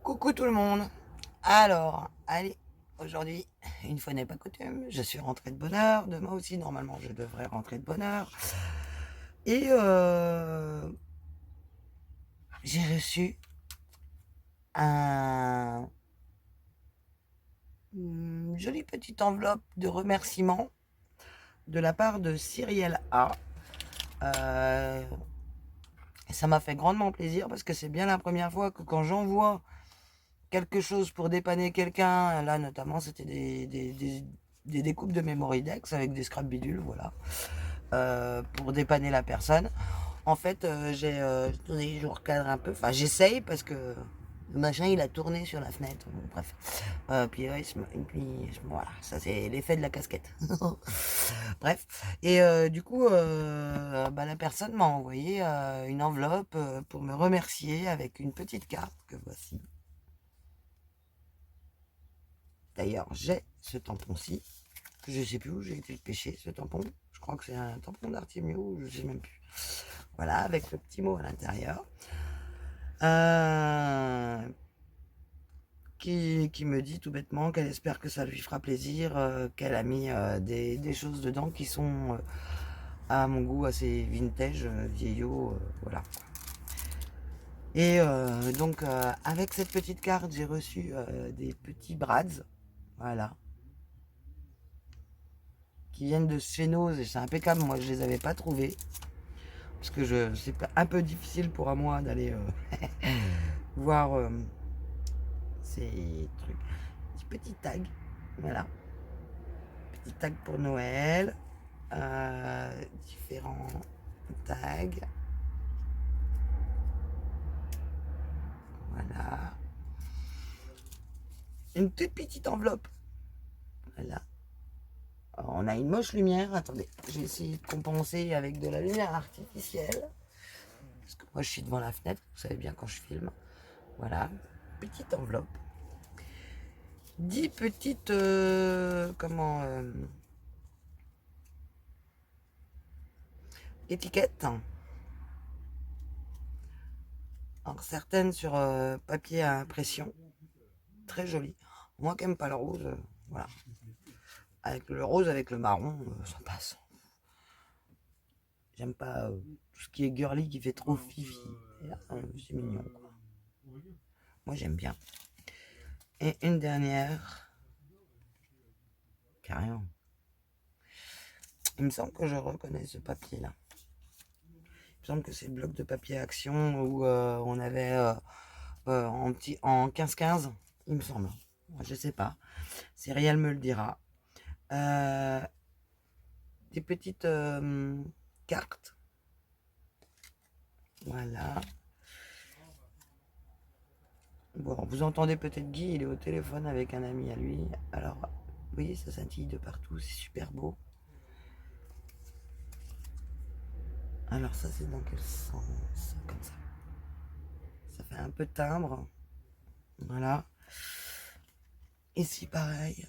Coucou tout le monde. Alors, allez, aujourd'hui, une fois n'est pas coutume, je suis rentrée de bonne heure. Demain aussi, normalement, je devrais rentrer de bonne heure. Et j'ai reçu un, une jolie petite enveloppe de remerciements de la part de Cyrielle A. Euh, Ça m'a fait grandement plaisir parce que c'est bien la première fois que quand j'envoie quelque chose pour dépanner quelqu'un, là notamment c'était des découpes de Memoridex avec des scrap bidules, voilà, pour dépanner la personne. En fait, attendez, je recadre un peu, enfin j'essaye parce que le machin il a tourné sur la fenêtre, bon, bref. Puis, ouais, voilà, ça c'est l'effet de la casquette. Bref, et du coup, bah, la personne m'a envoyé une enveloppe pour me remercier avec une petite carte que voici. D'ailleurs, j'ai ce tampon-ci, que je sais plus où j'ai été le pêcher, ce tampon. Je crois que c'est un tampon d'Artimio, je sais même plus. Voilà, avec le petit mot à l'intérieur. Euh, qui me dit tout bêtement qu'elle espère que ça lui fera plaisir, qu'elle a mis des choses dedans qui sont à mon goût assez vintage, vieillot, voilà. Et donc avec cette petite carte, j'ai reçu des petits brads, voilà, qui viennent de Sphenoz et c'est impeccable. Moi, je les avais pas trouvés parce que c'est un peu difficile pour moi d'aller voir ces trucs. Petit tag, voilà, petit tag pour Noël, différents tags, voilà, une toute petite enveloppe, voilà. Alors, on a une moche lumière. Attendez, j'ai essayé de compenser avec de la lumière artificielle. Parce que moi, je suis devant la fenêtre. Vous savez bien quand je filme. Voilà. Petite enveloppe. 10 petites. Étiquettes. Alors, certaines sur papier à impression. Très jolies. Moi qui n'aime pas le rose, voilà. Avec le rose, avec le marron, ça passe. J'aime pas tout ce qui est girly qui fait trop fifi. C'est mignon, quoi. Moi, j'aime bien. Et une dernière. Carrément. Il me semble que je reconnais ce papier-là. Il me semble que c'est le bloc de papier Action où on avait en 15-15, il me semble. Je sais pas. Cyrielle me le dira. Euh, des petites cartes. Voilà. Bon, vous entendez peut-être Guy, il est au téléphone avec un ami à lui. Alors, vous voyez, ça scintille de partout, c'est super beau. Alors ça, c'est dans quel sens? Comme ça. Ça fait un peu timbre. Voilà. Ici, pareil.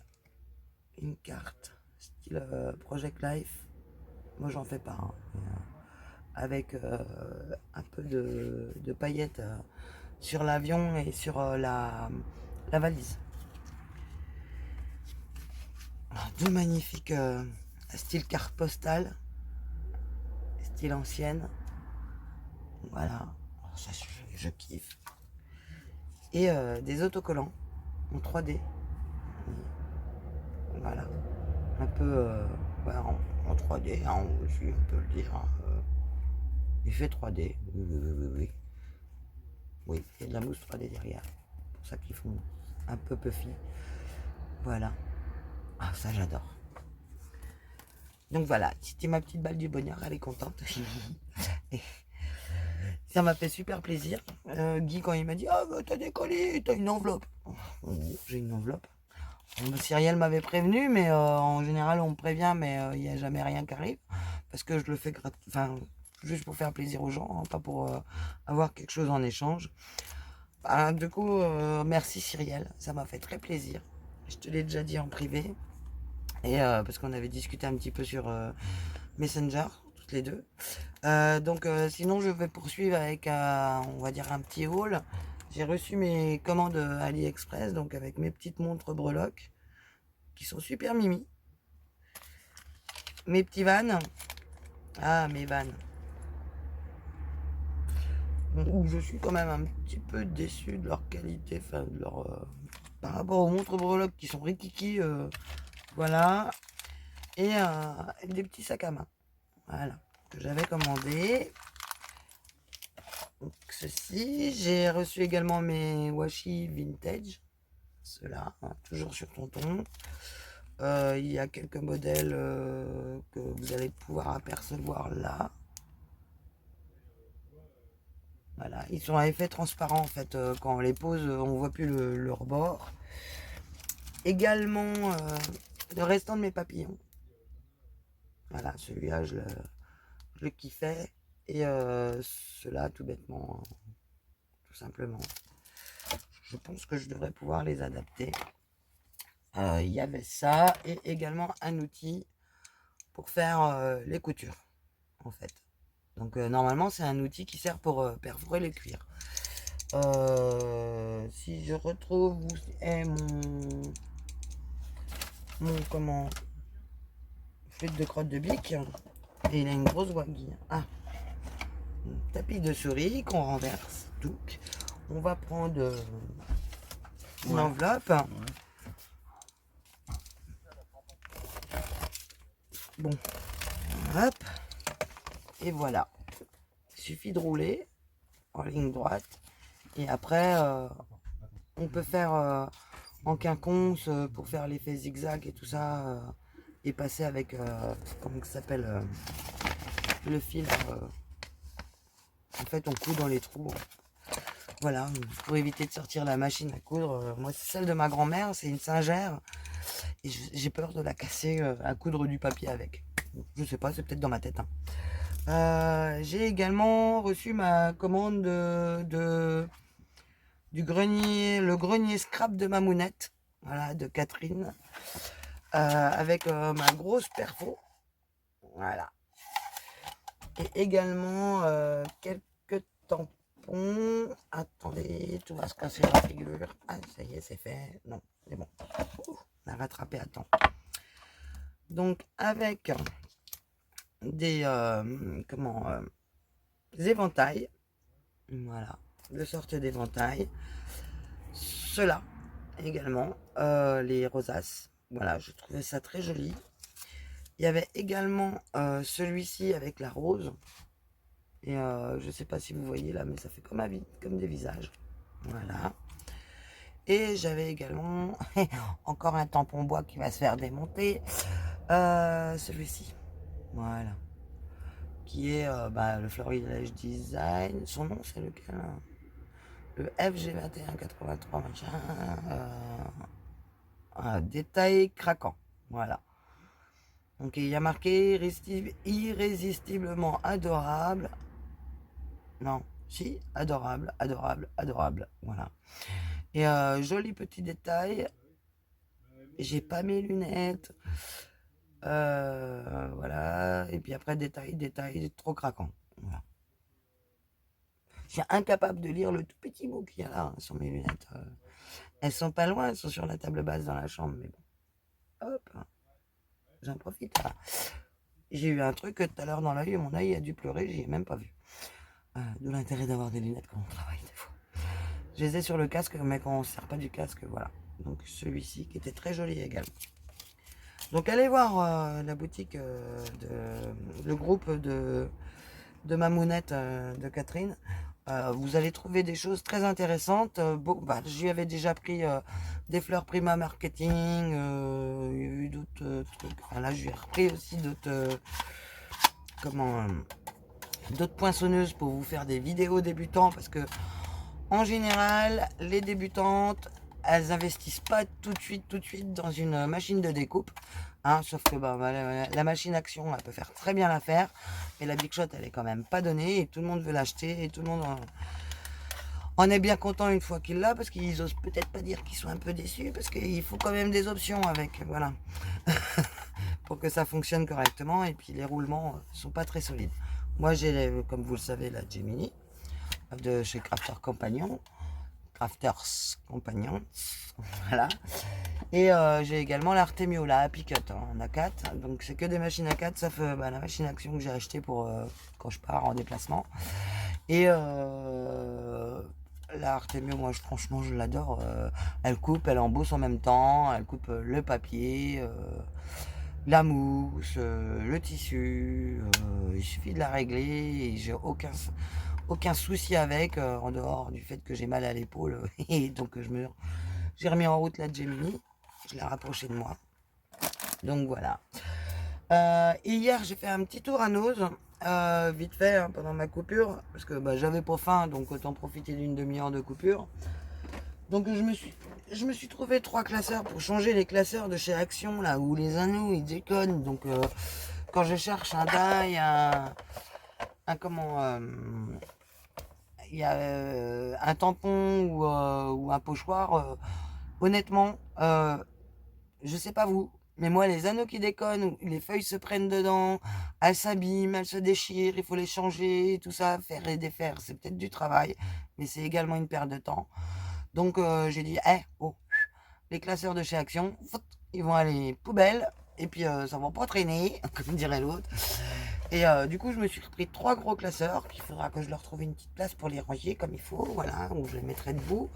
Une carte style Project Life. Moi, j'en fais pas, hein. Avec un peu de paillettes sur l'avion et sur la valise. Alors, deux magnifiques style carte postale, style ancienne. Voilà. Alors, ça, je kiffe. Et des autocollants en 3D. Voilà. Un peu ouais, en 3D, hein, aussi, on peut le dire. Hein, effet 3D. Oui, oui, oui, oui, oui. Oui, il y a de la mousse 3D derrière. C'est pour ça qu'ils font un peu puffy. Voilà. Ah, ça, j'adore. Donc voilà, c'était ma petite balle du bonheur, elle est contente. Et ça m'a fait super plaisir. Guy, quand il m'a dit, ah, bah, t'as des colis, t'as une enveloppe. Oh, j'ai une enveloppe. Cyrielle m'avait prévenu, mais en général, on me prévient, mais il n'y a jamais rien qui arrive. Parce que je le fais enfin, juste pour faire plaisir aux gens, hein, pas pour avoir quelque chose en échange. Bah, du coup, merci Cyrielle, ça m'a fait très plaisir. Je te l'ai déjà dit en privé. Et parce qu'on avait discuté un petit peu sur Messenger, toutes les deux. Donc sinon, je vais poursuivre avec, on va dire, un petit haul. J'ai reçu mes commandes AliExpress, donc avec mes petites montres breloques, qui sont super mimi. Mes petits vannes. Ah, mes vannes. Où je suis quand même un petit peu déçu de leur qualité, enfin de leur... par rapport aux montres breloques qui sont rikiki, voilà. Et des petits sacs à main, voilà, que j'avais commandé. Donc ceci, j'ai reçu également mes washi vintage, ceux-là, hein, toujours sur Tonton. Il y a quelques modèles que vous allez pouvoir apercevoir là. Voilà, ils sont à effet transparent en fait. Quand on les pose, on voit plus le rebord. Également, le restant de mes papillons. Voilà, celui-là, je le kiffais. Et ceux-là, tout bêtement, tout simplement. Je pense que je devrais pouvoir les adapter. Il y avait ça et également un outil pour faire les coutures, en fait. Donc normalement, c'est un outil qui sert pour perforer les cuirs. Si je retrouve où est mon flûte de crotte de bique, et il a une grosse waggy. Ah, un tapis de souris qu'on renverse. Donc, on va prendre une enveloppe. Bon, hop, et voilà. Il suffit de rouler en ligne droite. Et après, on peut faire en quinconce pour faire l'effet zigzag et tout ça. Et passer avec, comment ça s'appelle, le fil. En fait, on coud dans les trous. Voilà, pour éviter de sortir la machine à coudre. Moi, c'est celle de ma grand-mère, c'est une Singère. Et j'ai peur de la casser à coudre du papier avec. Je sais pas, c'est peut-être dans ma tête. Hein. J'ai également reçu ma commande du grenier, le grenier scrap de Mamounette, voilà, de Catherine, avec ma grosse perfo, voilà. Et également quelques tampons. Attendez, tout va se casser la figure. Ah, ça y est, c'est fait. Non, c'est bon. On a rattrapé à temps. Donc avec des des éventails, voilà, de sorte d'éventails. Ceux-là également, les rosaces. Voilà, je trouvais ça très joli. Il y avait également celui-ci avec la rose. Et je sais pas si vous voyez là, mais ça fait comme des visages. Voilà. Et j'avais également encore un tampon bois qui va se faire démonter. Celui-ci. Voilà. Qui est le Florilège Design. Son nom, c'est lequel? Le FG2183 machin. Un détail craquant. Voilà. Donc il y a marqué irrésistiblement adorable. Non, si, adorable, adorable, adorable. Voilà. Et joli petit détail. J'ai pas mes lunettes. Voilà. Et puis après, détail, trop craquant. Voilà. Je suis incapable de lire le tout petit mot qu'il y a là sur mes lunettes. Elles sont pas loin, elles sont sur la table basse dans la chambre, mais bon. Hop. J'en profite. Là. J'ai eu un truc tout à l'heure dans l'œil et mon œil a dû pleurer, j'y ai même pas vu. D'où l'intérêt d'avoir des lunettes quand on travaille des fois. Je les ai sur le casque, mais quand on ne sert pas du casque, voilà. Donc celui-ci qui était très joli également. Donc allez voir la boutique, le groupe de Mamounette de Catherine. Vous allez trouver des choses très intéressantes. Je lui avais déjà pris des fleurs Prima Marketing. Il y a eu d'autres trucs. Enfin, là, je lui ai repris aussi d'autres poinçonneuses pour vous faire des vidéos débutants. Parce que en général, les débutantes, elles investissent pas tout de suite dans une machine de découpe. Hein, sauf que la machine action, elle peut faire très bien l'affaire. Mais la Big Shot, elle est quand même pas donnée. Et tout le monde veut l'acheter. Et tout le monde en est bien content une fois qu'il l'a. Parce qu'ils osent peut-être pas dire qu'ils sont un peu déçus. Parce qu'il faut quand même des options avec. Voilà. Pour que ça fonctionne correctement. Et puis les roulements sont pas très solides. Moi, j'ai, comme vous le savez, la Gemini de chez Crafter Compagnon, Crafters Companions, voilà. Et j'ai également l'Artemio, la Happy Cut, hein, en A4. Donc c'est que des machines A4, sauf la machine action que j'ai achetée pour quand je pars en déplacement. Et la Artemio, moi franchement je l'adore. Elle coupe, elle embosse en même temps, elle coupe le papier, la mousse, le tissu. Il suffit de la régler et j'ai aucun souci avec, en dehors du fait que j'ai mal à l'épaule. Et donc j'ai remis en route la Gemini, je l'ai rapprochée de moi. Donc voilà. Et hier j'ai fait un petit tour à Nose, vite fait, hein, pendant ma coupure, parce que j'avais pas faim, donc autant profiter d'une demi-heure de coupure. Donc je me suis trouvé 3 classeurs pour changer les classeurs de chez Action, là où les anneaux ils déconnent. Donc quand je cherche un die, il y a un tampon ou un pochoir, honnêtement, je sais pas vous, mais moi les anneaux qui déconnent, les feuilles se prennent dedans, elles s'abîment, elles se déchirent, il faut les changer, tout ça, faire et défaire, c'est peut-être du travail, mais c'est également une perte de temps. Donc j'ai dit, les classeurs de chez Action, ils vont aller poubelle, et puis ça va pas traîner, comme dirait l'autre. Et du coup, je me suis repris 3 gros classeurs, qu'il faudra que je leur trouve une petite place pour les ranger comme il faut, voilà, où je les mettrai debout.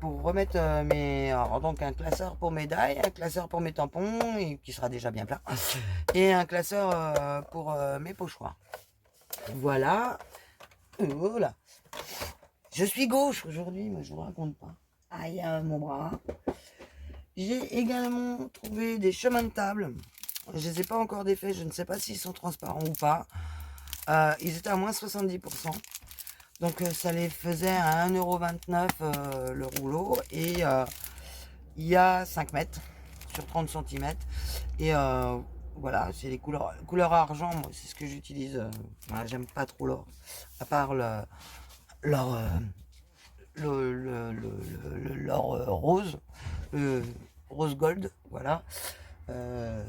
Pour remettre donc un classeur pour mes die, un classeur pour mes tampons, et qui sera déjà bien plein, et un classeur pour mes pochoirs. Voilà. Voilà. Je suis gauche aujourd'hui, mais je vous raconte pas. Aïe, mon bras. J'ai également trouvé des chemins de table. Je les ai pas encore défaits, je ne sais pas s'ils sont transparents ou pas. Ils étaient à moins 70%. Donc ça les faisait à 1,29€ le rouleau. Et il y a 5 mètres sur 30 cm. Et voilà, c'est les couleurs argent, moi c'est ce que j'utilise. Voilà, j'aime pas trop l'or. À part l'or rose, le rose gold, voilà.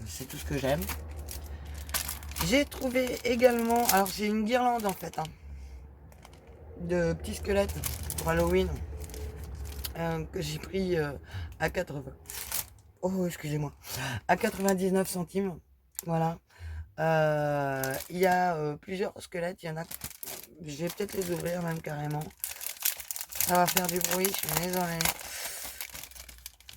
C'est tout ce que j'aime. J'ai trouvé également, alors c'est une guirlande en fait, hein, de petits squelettes pour Halloween, que j'ai pris à 80. Oh, excusez-moi. À 99 centimes. Voilà. Il y a plusieurs squelettes. Il y en a. Je vais peut-être les ouvrir même carrément. Ça va faire du bruit. Je suis désolée.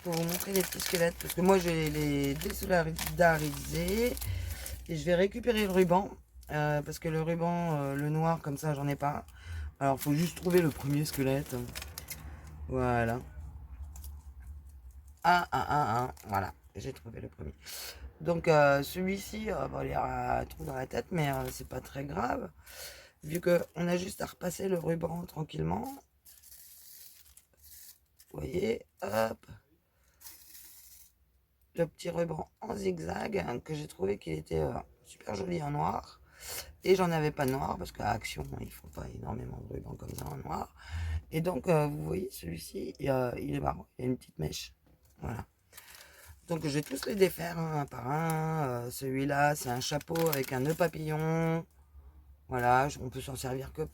Pour vous montrer les petits squelettes. Parce que moi, je vais les désolidariser. Et je vais récupérer le ruban. Parce que le ruban, le noir, comme ça, j'en ai pas. Alors, il faut juste trouver le premier squelette. Voilà. Voilà, j'ai trouvé le premier. Donc celui-ci va aller à trou dans la tête, mais c'est pas très grave, vu qu'on a juste à repasser le ruban tranquillement. Vous voyez, hop, le petit ruban en zigzag, hein, que j'ai trouvé qu'il était super joli en noir. Et j'en avais pas de noir, parce qu'à Action, ils font pas énormément de rubans comme ça en noir. Et donc, vous voyez, celui-ci, il est marrant, il y a une petite mèche. Voilà. Donc je vais tous les défaire un par un. Celui-là, c'est un chapeau avec un nœud papillon. Voilà, on peut s'en servir que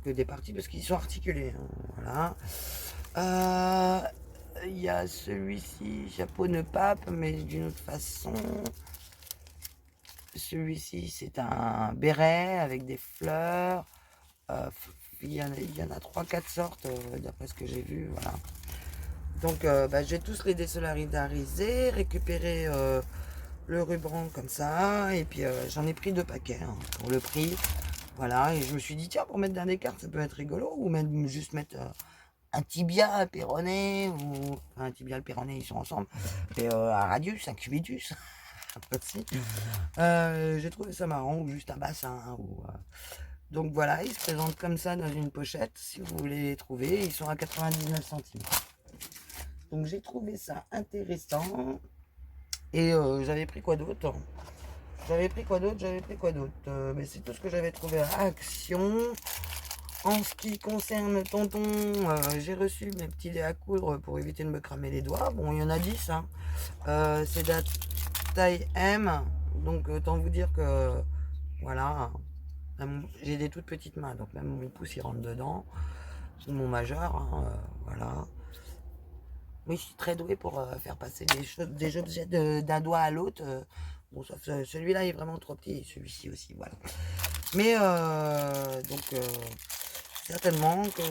des parties parce qu'ils sont articulés. Hein, voilà. Il y a celui-ci, chapeau nœud pape, mais d'une autre façon. Celui-ci, c'est un béret avec des fleurs. Il y en a 3-4 sortes, d'après ce que j'ai vu. Voilà. Donc je vais tous les désolidariser, récupérer le ruban comme ça, et puis j'en ai pris 2 paquets hein, pour le prix. Voilà, et je me suis dit tiens, pour mettre dans des cartes ça peut être rigolo, ou même juste mettre un tibia, un péroné, ou enfin, un tibia et le péroné ils sont ensemble, et un radius, un cubitus. Aussi. J'ai trouvé ça marrant, ou juste un bassin. Donc voilà, ils se présentent comme ça dans une pochette, si vous voulez les trouver, ils sont à 99 centimes. Donc j'ai trouvé ça intéressant. Et j'avais pris quoi d'autre? Mais c'est tout ce que j'avais trouvé à Action. En ce qui concerne Tonton, j'ai reçu mes petits dés à coudre pour éviter de me cramer les doigts. Bon, il y en a 10. Hein. C'est de la taille M. Donc autant vous dire que voilà. J'ai des toutes petites mains, donc même mon pouce il rentre dedans. ou mon majeur, hein, voilà. Oui, je suis très douée pour faire passer des objets d'un doigt à l'autre. Bon, sauf celui-là est vraiment trop petit, et celui-ci aussi, voilà. Mais donc certainement que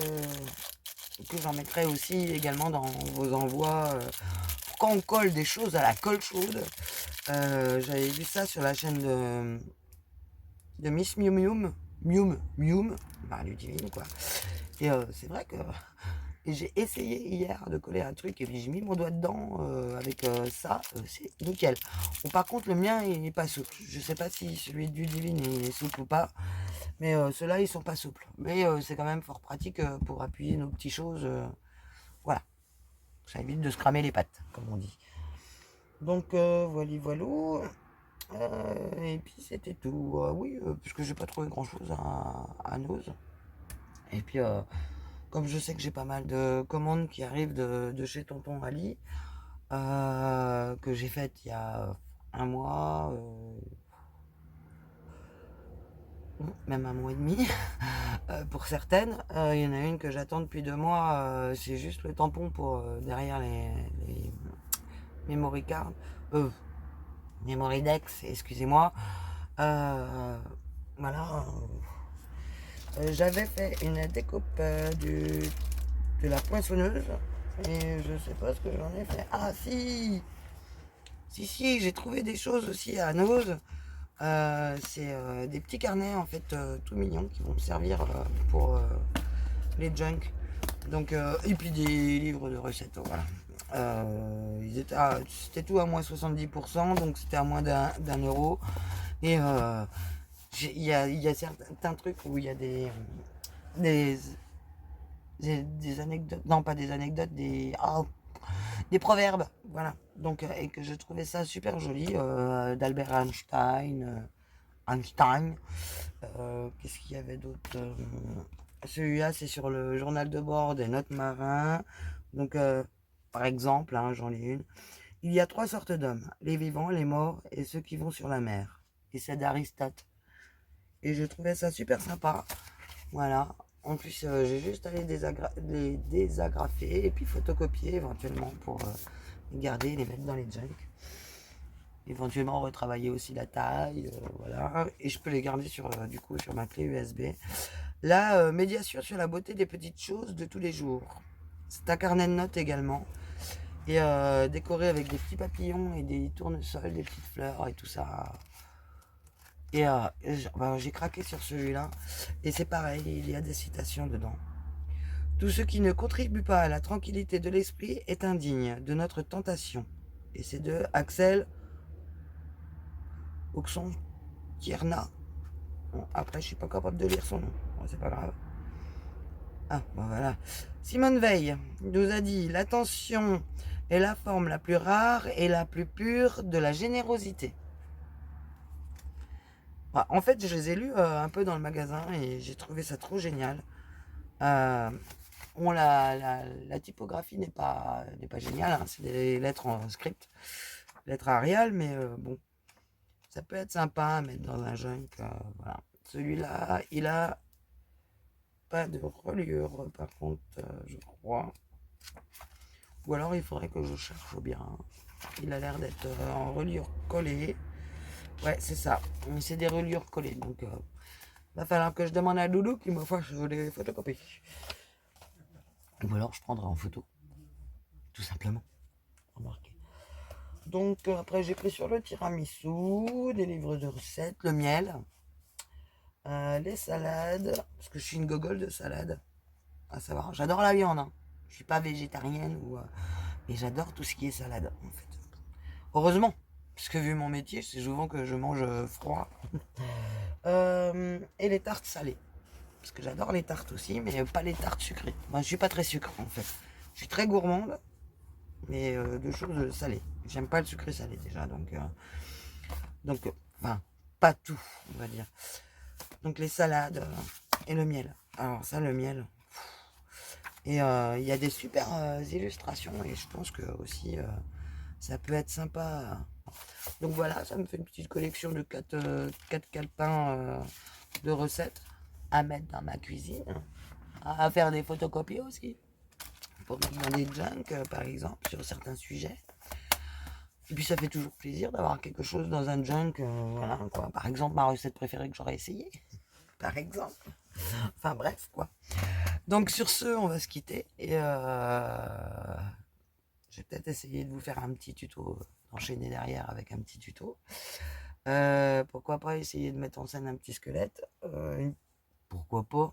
j'en mettrai aussi également dans vos envois. Quand on colle des choses à la colle chaude, j'avais vu ça sur la chaîne de Miss Mium, bah, Ludivine quoi. Et c'est vrai que j'ai essayé hier de coller un truc et puis j'ai mis mon doigt dedans avec ça, c'est nickel. Bon, par contre, le mien il n'est pas souple. Je sais pas si celui du Divine est souple ou pas, mais ceux-là ils sont pas souples. Mais c'est quand même fort pratique pour appuyer nos petites choses. Voilà, ça évite de se cramer les pattes, comme on dit. Donc voilà. Et puis c'était tout. Oui, puisque j'ai pas trouvé grand chose à Nose. Et puis comme je sais que j'ai pas mal de commandes qui arrivent de chez Tonton Ali, que j'ai faites il y a un mois, même un mois et demi, pour certaines. Il y en a une que j'attends depuis 2 mois, c'est juste le tampon pour derrière les memory cards. Memory Dex, excusez-moi. Voilà. J'avais fait une découpe de la poinçonneuse et je sais pas ce que j'en ai fait. Ah si, si, j'ai trouvé des choses aussi à Nose. C'est des petits carnets en fait tout mignons qui vont me servir pour les junk. Donc et puis des livres de recettes. Voilà. C'était tout à moins 70%, donc c'était à moins d'un euro. Et il y a certains trucs où il y a des, des anecdotes, non pas des anecdotes, des proverbes, voilà. Donc, et que je trouvais ça super joli, d'Albert Einstein. Qu'est-ce qu'il y avait d'autre celui-là, c'est sur le journal de bord des notes marins. Donc, par exemple, hein, j'en lis une. Il y a 3 sortes d'hommes, les vivants, les morts et ceux qui vont sur la mer. Et c'est d'Aristote. Et je trouvais ça super sympa. Voilà. En plus, j'ai juste à les désagrafer et puis photocopier éventuellement pour les garder et les mettre dans les junk. Éventuellement retravailler aussi la taille, voilà. Et je peux les garder du coup sur ma clé USB. La médiation sur la beauté des petites choses de tous les jours. C'est un carnet de notes également. Et décoré avec des petits papillons et des tournesols, des petites fleurs et tout ça. Et j'ai craqué sur celui-là. Et c'est pareil, il y a des citations dedans. Tout ce qui ne contribue pas à la tranquillité de l'esprit est indigne de notre tentation. Et c'est de Axel Oxon Tierna. Bon, après, je suis pas capable de lire son nom. Bon, c'est pas grave. Ah, bon voilà. Simone Veil nous a dit: l'attention est la forme la plus rare et la plus pure de la générosité. En fait, je les ai lus un peu dans le magasin et j'ai trouvé ça trop génial. Bon, la typographie n'est pas géniale, hein, c'est des lettres en script, lettres Arial, mais bon, ça peut être sympa à mettre dans un junk. Voilà. Celui-là, il a pas de reliure, par contre, je crois. Ou alors il faudrait que je cherche bien. Il a l'air d'être en reliure collée. Ouais, c'est ça. C'est des reliures collées. Donc, va falloir que je demande à Doudou qu'il me fasse des photocopies. Ou alors je prendrai en photo. Tout simplement. Remarquez. Donc, après, j'ai pris sur le tiramisu, des livres de recettes, le miel, les salades. Parce que je suis une gogole de salade. À savoir, j'adore la viande. Hein. Je suis pas végétarienne, mais j'adore tout ce qui est salade, en fait. Heureusement. Parce que vu mon métier, c'est souvent que je mange froid. Et les tartes salées. Parce que j'adore les tartes aussi, mais pas les tartes sucrées. Moi, je suis pas très sucre en fait. Je suis très gourmande, mais de choses salées. J'aime pas le sucré salé déjà, donc enfin, pas tout, on va dire. Donc les salades et le miel. Alors ça, le miel. Et il y a des super illustrations et je pense que aussi ça peut être sympa. Donc voilà, ça me fait une petite collection de 4 calepins de recettes à mettre dans ma cuisine. à faire des photocopies aussi. Pour dans des junk, par exemple, sur certains sujets. Et puis ça fait toujours plaisir d'avoir quelque chose dans un junk, voilà quoi. Par exemple, ma recette préférée que j'aurais essayé. Par exemple. Enfin bref, quoi. Donc sur ce, on va se quitter. Et je vais peut-être essayer de vous faire un petit tuto, d'enchaîner derrière avec un petit tuto. Pourquoi pas essayer de mettre en scène un petit squelette. Pourquoi pas.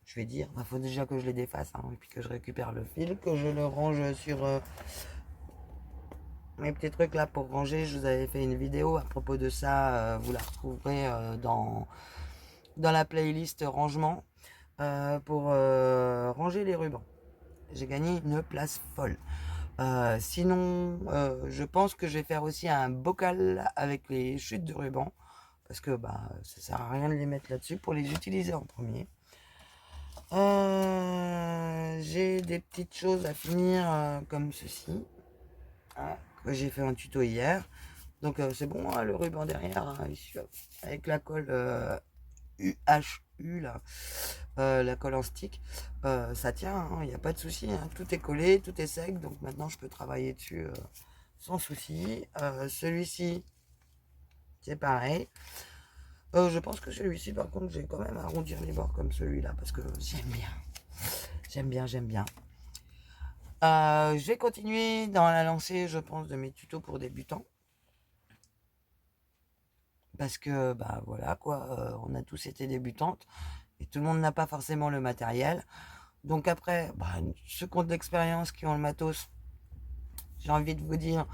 Je vais dire, il faut déjà que je les défasse, hein, et puis que je récupère le fil, que je le range sur mes petits trucs là pour ranger. Je vous avais fait une vidéo à propos de ça, vous la retrouverez dans la playlist rangement, pour ranger les rubans. J'ai gagné une place folle. Sinon, je pense que je vais faire aussi un bocal avec les chutes de ruban, parce que bah, ça sert à rien de les mettre là-dessus pour les utiliser en premier. J'ai des petites choses à finir comme ceci, hein, que j'ai fait un tuto hier. Donc c'est bon, hein, le ruban derrière, hein, avec la colle UHU là, la colle en stick, ça tient, il n'y a pas de souci, hein, tout est collé, tout est sec, donc maintenant je peux travailler dessus sans souci. Celui-ci, c'est pareil. Je pense que celui-ci, par contre, j'ai quand même arrondir les bords comme celui-là, parce que j'aime bien. J'aime bien. Je vais continuer dans la lancée, je pense, de mes tutos pour débutants. Parce que, bah voilà, quoi, on a tous été débutantes, et tout le monde n'a pas forcément le matériel. Donc après, bah, ceux qui ont de l'expérience, qui ont le matos, j'ai envie de vous dire,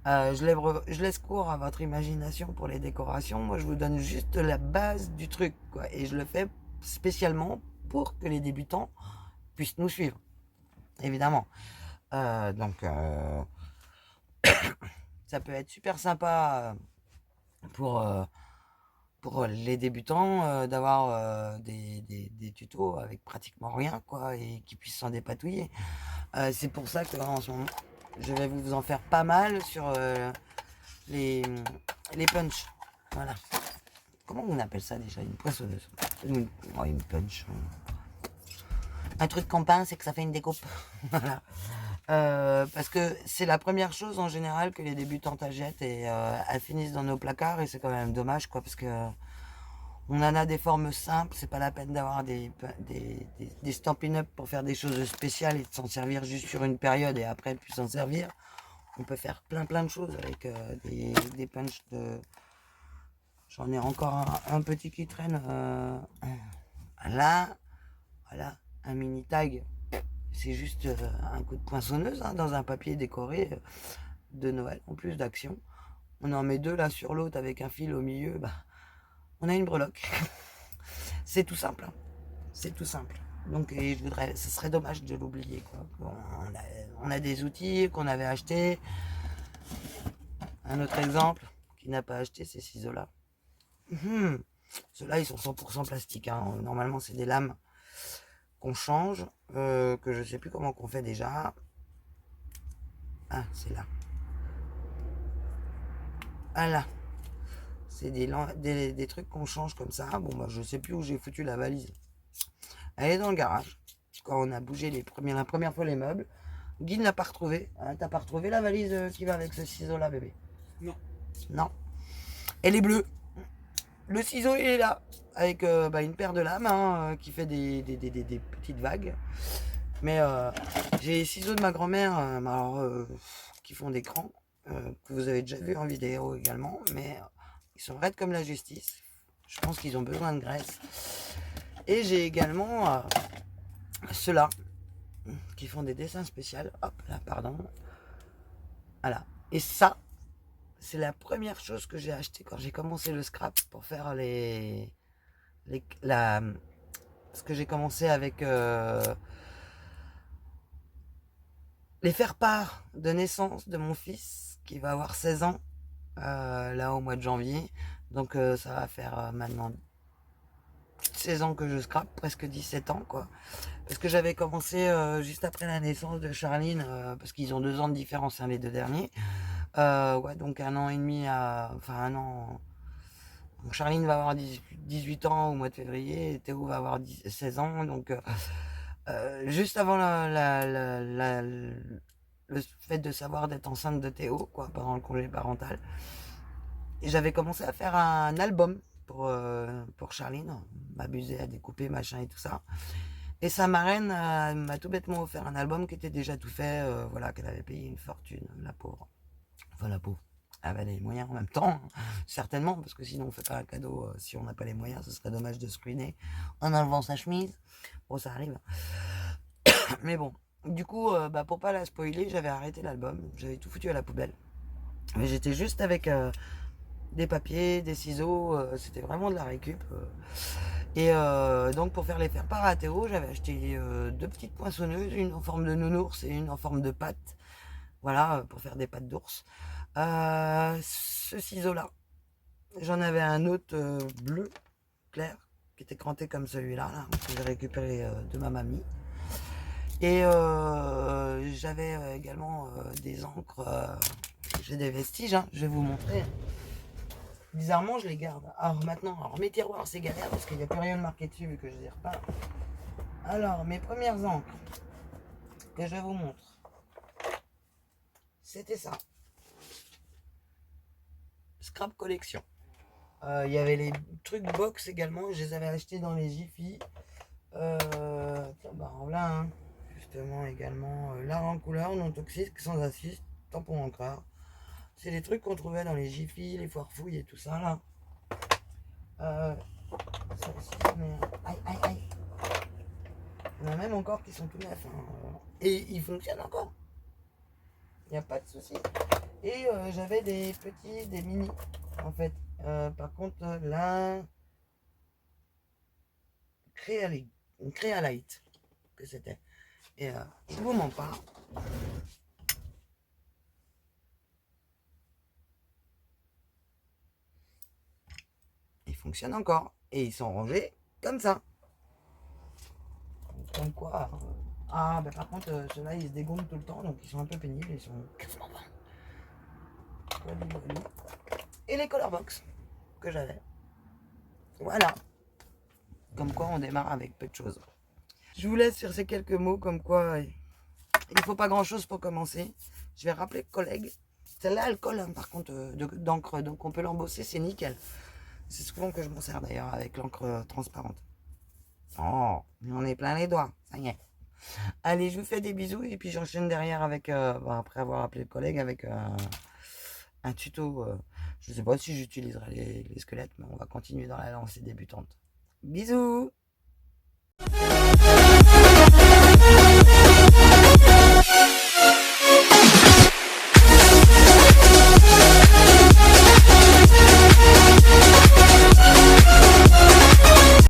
je laisse cours à votre imagination pour les décorations. Moi, je vous donne juste la base du truc, quoi. Et je le fais spécialement pour que les débutants puissent nous suivre, évidemment. Donc, ça peut être super sympa pour les débutants d'avoir des tutos avec pratiquement rien, quoi, et qui puissent s'en dépatouiller. C'est pour ça que en ce moment, je vais vous en faire pas mal sur les punch. Voilà. Comment on appelle ça déjà? Une poinçonneuse. Une punch. Un truc qu'on pince, c'est que ça fait une découpe. Voilà. Parce que c'est la première chose en général que les débutantes achètent, et elles finissent dans nos placards, et c'est quand même dommage, quoi, parce que on en a des formes simples. C'est pas la peine d'avoir des Stampin' Up pour faire des choses spéciales et de s'en servir juste sur une période et après plus s'en servir. On peut faire plein de choses avec des punch de... J'en ai encore un petit qui traîne. Là, voilà, un mini tag. C'est juste un coup de poinçonneuse, hein, dans un papier décoré de Noël, en plus d'action. On en met deux là sur l'autre avec un fil au milieu. Bah, on a une breloque. C'est tout simple. Hein. C'est tout simple. Donc ce serait dommage de l'oublier, quoi. On a des outils qu'on avait achetés. Un autre exemple qui n'a pas acheté ces ciseaux-là. Ceux-là, ils sont 100% plastique. Hein. Normalement, c'est des lames qu'on change, que je sais plus comment qu'on fait déjà. Ah, c'est là. Voilà. C'est des trucs qu'on change comme ça. Bon, bah, je sais plus où j'ai foutu la valise. Elle est dans le garage. Quand on a bougé la première fois les meubles, Guy ne l'a pas retrouvé. Hein, t'as pas retrouvé la valise qui va avec ce ciseau-là, bébé? Non. Non. Elle est bleue. Le ciseau, il est là. Avec une paire de lames, hein, qui fait des petites vagues. Mais j'ai les ciseaux de ma grand-mère, qui font des crans, que vous avez déjà vu en vidéo également. Mais ils sont raides comme la justice. Je pense qu'ils ont besoin de graisse. Et j'ai également ceux-là, qui font des dessins spéciaux. Hop là, pardon. Voilà. Et ça, c'est la première chose que j'ai acheté quand j'ai commencé le scrap pour faire parce que j'ai commencé avec les faire-part de naissance de mon fils qui va avoir 16 ans là au mois de janvier. Donc ça va faire maintenant 16 ans que je scrape, presque 17 ans, quoi. Parce que j'avais commencé juste après la naissance de Charline, parce qu'ils ont 2 ans de différence, hein, les deux derniers. Ouais, donc un an et demi un an, Donc Charline va avoir 18 ans au mois de février, et Théo va avoir 16 ans, donc juste avant le fait de savoir d'être enceinte de Théo, quoi, pendant le congé parental. Et j'avais commencé à faire un album pour Charline, m'abuser à découper, machin et tout ça. Et sa marraine m'a tout bêtement offert un album qui était déjà tout fait, voilà, qu'elle avait payé une fortune, la pauvre. Enfin, la pauvre. Elle avait les moyens en même temps, hein, certainement, parce que sinon on fait pas un cadeau si on n'a pas les moyens, ce serait dommage de se ruiner en enlevant sa chemise. Bon, ça arrive. Mais bon, du coup, pour pas la spoiler, j'avais arrêté l'album, j'avais tout foutu à la poubelle. Mais j'étais juste avec des papiers, des ciseaux, c'était vraiment de la récup. Et donc pour faire les faire part à Théo, j'avais acheté deux petites poinçonneuses, une en forme de nounours et une en forme de pâte. Voilà, pour faire des pâtes d'ours. Ce ciseau-là, j'en avais un autre bleu, clair, qui était cranté comme celui-là, là, que j'ai récupéré de ma mamie. Et j'avais également des encres, j'ai des vestiges, hein, je vais vous montrer. Bizarrement, je les garde. Alors maintenant, mes tiroirs, c'est galère parce qu'il n'y a plus rien de marqué dessus vu que je les repars. Alors, mes premières encres que je vous montre, c'était ça. Scrap Collection. Il y avait les trucs box également, je les avais achetés dans les Jiffy. Alors là, hein, justement également, l'art en couleur, non toxique, sans assist, tampon encreur. C'est les trucs qu'on trouvait dans les Jiffy, les foires fouilles et tout ça là. Ça aussi, mais aïe aïe aïe. Il y en a même encore qui sont tout neufs. Hein. Et ils fonctionnent encore. Il n'y a pas de souci. Et j'avais des petits, des mini en fait. Par contre, là, Créalite que c'était. Et je vous mens pas. Ils fonctionnent encore. Et ils sont rangés comme ça. Comme quoi. Par contre, ceux-là, ils se dégomment tout le temps, donc ils sont un peu pénibles. Ils sont quasiment bons. Et les color box que j'avais. Voilà. Comme quoi, on démarre avec peu de choses. Je vous laisse sur ces quelques mots, comme quoi il ne faut pas grand-chose pour commencer. Je vais rappeler collègue. Celle-là, elle colle, hein, par contre, d'encre, donc on peut l'embosser, c'est nickel. C'est souvent que je m'en sers d'ailleurs avec l'encre transparente. Oh, j'en ai plein les doigts, ça y est. Allez, je vous fais des bisous et puis j'enchaîne derrière avec, après avoir appelé le collègue, avec un tuto. Je ne sais pas si j'utiliserai les squelettes, mais on va continuer dans la lancée débutante. Bisous!